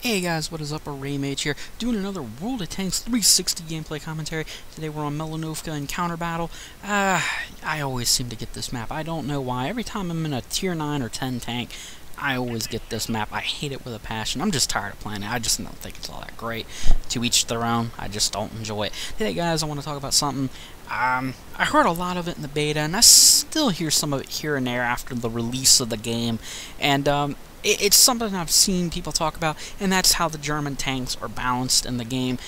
Hey guys, what is up? Raymage here, doing another World of Tanks 360 gameplay commentary. Today we're on Melanovka and Counter Battle. I always seem to get this map. I don't know why. Every time I'm in a tier 9 or 10 tank, I always get this map. I hate it with a passion. I'm just tired of playing it. I just don't think it's all that great. To each their own. I just don't enjoy it. Today guys, I want to talk about something. I heard a lot of it in the beta, and I still hear some of it here and there after the release of the game. And it's something I've seen people talk about, and that's how the German tanks are balanced in the game.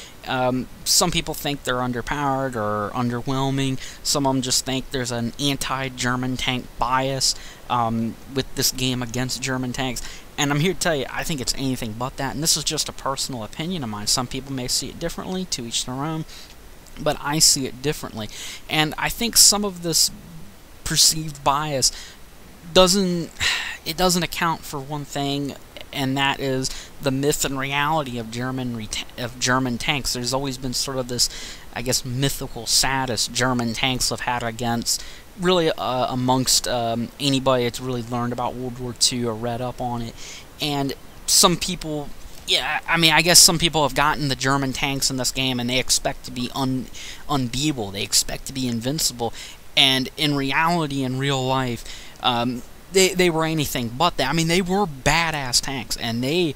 Some people think they're underpowered or underwhelming. Some of them just think there's an anti-German tank bias with this game against German tanks. And I'm here to tell you, I think it's anything but that, and this is just a personal opinion of mine. Some people may see it differently, to each their own, but I see it differently. And I think some of this perceived bias doesn't account for one thing, and that is the myth and reality of German tanks. There's always been sort of this, I guess, mythical status German tanks have had against really amongst anybody that's really learned about World War II or read up on it. And some people, yeah, I mean, I guess some people have gotten the German tanks in this game and they expect to be unbeatable. They expect to be invincible. And in reality, in real life, they were anything but that. I mean, they were badass tanks, and they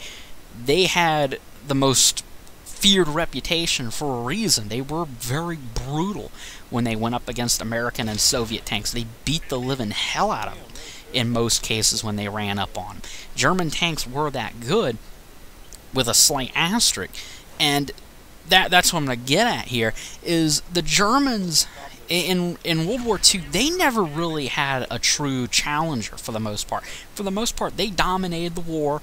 had the most feared reputation for a reason. They were very brutal when they went up against American and Soviet tanks. They beat the living hell out of them in most cases when they ran up on them. German tanks were that good, with a slight asterisk, and that's what I'm going to get at here, is the Germans in World War II, they never really had a true challenger for the most part. For the most part, they dominated the war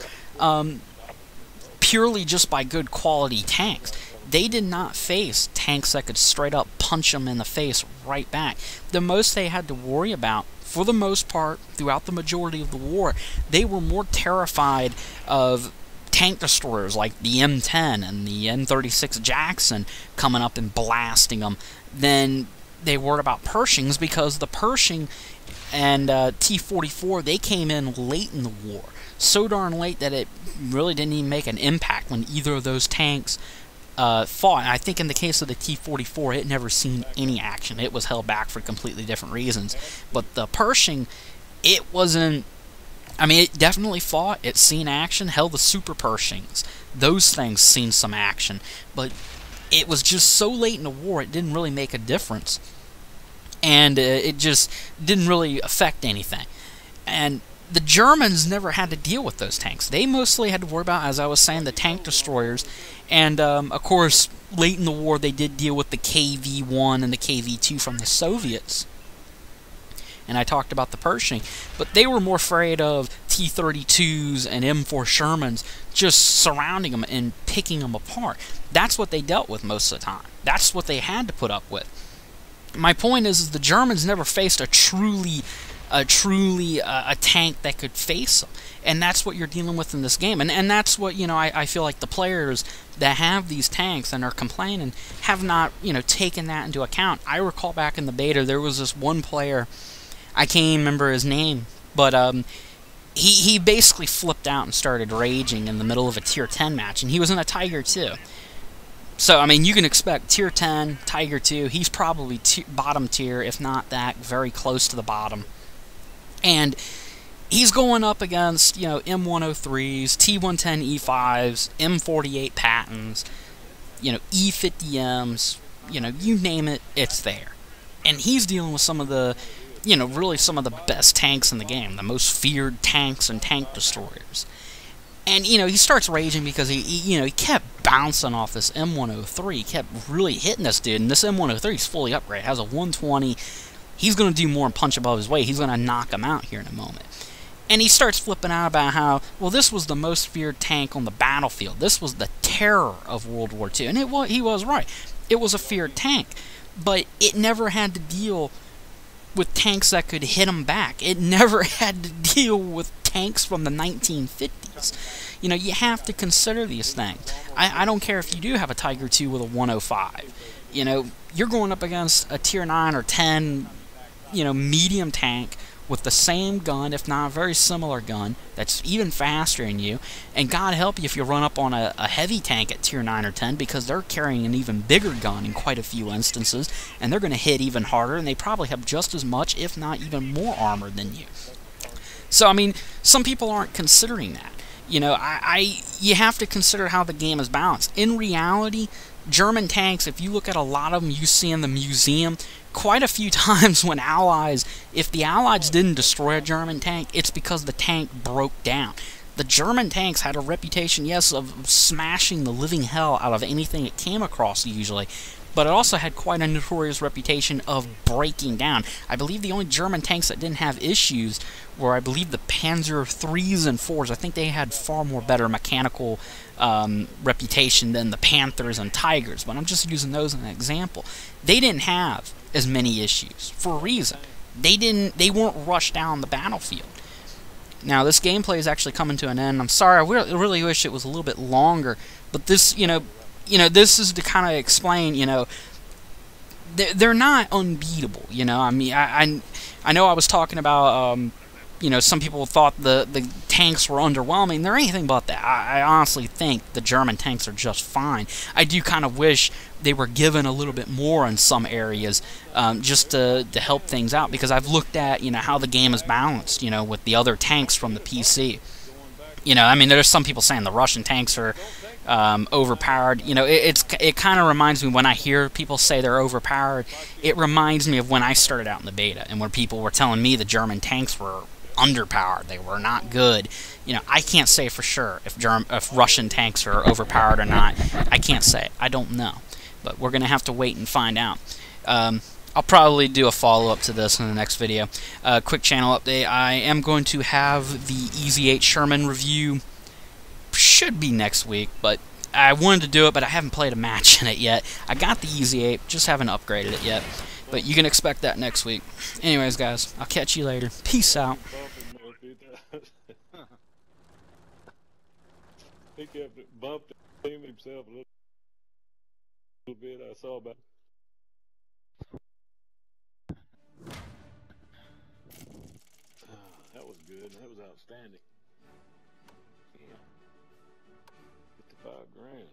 purely just by good quality tanks. They did not face tanks that could straight up punch them in the face right back. The most they had to worry about, for the most part, throughout the majority of the war, they were more terrified of tank destroyers like the M10 and the M36 Jackson coming up and blasting them than they worried about Pershings, because the Pershing and T-44, they came in late in the war. So darn late that it really didn't even make an impact when either of those tanks fought. And I think in the case of the T-44, it never seen any action. It was held back for completely different reasons. But the Pershing, it wasn't... I mean, it definitely fought. It seen action. Hell, the Super Pershings, those things seen some action. But it was just so late in the war, it didn't really make a difference. And it just didn't really affect anything. And the Germans never had to deal with those tanks. They mostly had to worry about, as I was saying, the tank destroyers. And, of course, late in the war, they did deal with the KV-1 and the KV-2 from the Soviets. And I talked about the Pershing, but they were more afraid of T-32s and M4 Shermans just surrounding them and picking them apart. That's what they dealt with most of the time. That's what they had to put up with. My point is the Germans never faced a tank that could face them, and that's what you're dealing with in this game. And that's what, you know, I feel like the players that have these tanks and are complaining have not, you know, taken that into account. I recall back in the beta, there was this one player, I can't even remember his name, but he basically flipped out and started raging in the middle of a tier 10 match, and he was in a Tiger 2. So, I mean, you can expect tier 10, Tiger 2, he's probably bottom tier, if not that, very close to the bottom. And he's going up against, you know, M103s, T110E5s, M48 Pattons, you know, E50Ms, you know, you name it, it's there. And he's dealing with some of the, you know, really some of the best tanks in the game, the most feared tanks and tank destroyers. And, you know, he starts raging because he kept bouncing off this M103. He kept really hitting this dude, and this M103 is fully upgraded. It has a 120. He's going to do more and punch above his weight. He's going to knock him out here in a moment. And he starts flipping out about how, well, this was the most feared tank on the battlefield. This was the terror of World War II. And he was right. It was a feared tank. But it never had to deal with tanks that could hit him back. It never had to deal with tanks from the 1950s. You know, you have to consider these things. I don't care if you do have a Tiger 2 with a 105. You know, you're going up against a tier 9 or 10, you know, medium tank with the same gun, if not a very similar gun, that's even faster than you, and God help you if you run up on a heavy tank at tier 9 or 10, because they're carrying an even bigger gun in quite a few instances, and they're going to hit even harder, and they probably have just as much, if not even more armor than you. So, I mean, some people aren't considering that. You know, you have to consider how the game is balanced. In reality, German tanks, if you look at a lot of them you see in the museum, quite a few times when if the Allies didn't destroy a German tank, it's because the tank broke down. The German tanks had a reputation, yes, of smashing the living hell out of anything it came across usually, but it also had quite a notorious reputation of breaking down. I believe the only German tanks that didn't have issues were, I believe, the Panzer IIIs and IVs. I think they had far more better mechanical reputation than the Panthers and Tigers, but I'm just using those as an example. They didn't have as many issues for a reason. They weren't rushed down the battlefield. Now, this gameplay is actually coming to an end. I'm sorry, I really wish it was a little bit longer, but this, this is to kind of explain, they're not unbeatable, I mean, I know I was talking about, some people thought the tanks were underwhelming. They're anything but that. I honestly think the German tanks are just fine. I do kind of wish they were given a little bit more in some areas, just to help things out, because I've looked at, how the game is balanced, with the other tanks from the PC. I mean, there's some people saying the Russian tanks are overpowered. It kind of reminds me, when I hear people say they're overpowered, it reminds me of when I started out in the beta and when people were telling me the German tanks were underpowered, they were not good. I can't say for sure if Russian tanks are overpowered or not. I can't say. I don't know, but we're gonna have to wait and find out. I'll probably do a follow-up to this in the next video. Quick channel update. I am going to have the Easy 8 Sherman review. Should be next week, but I wanted to do it, but I haven't played a match in it yet. I got the Easy 8, just haven't upgraded it yet. But you can expect that next week. Anyways, guys, I'll catch you later. Peace out. He kept bumping himself a little bit. I saw about. That was good. That was outstanding. Yeah. 55 grand.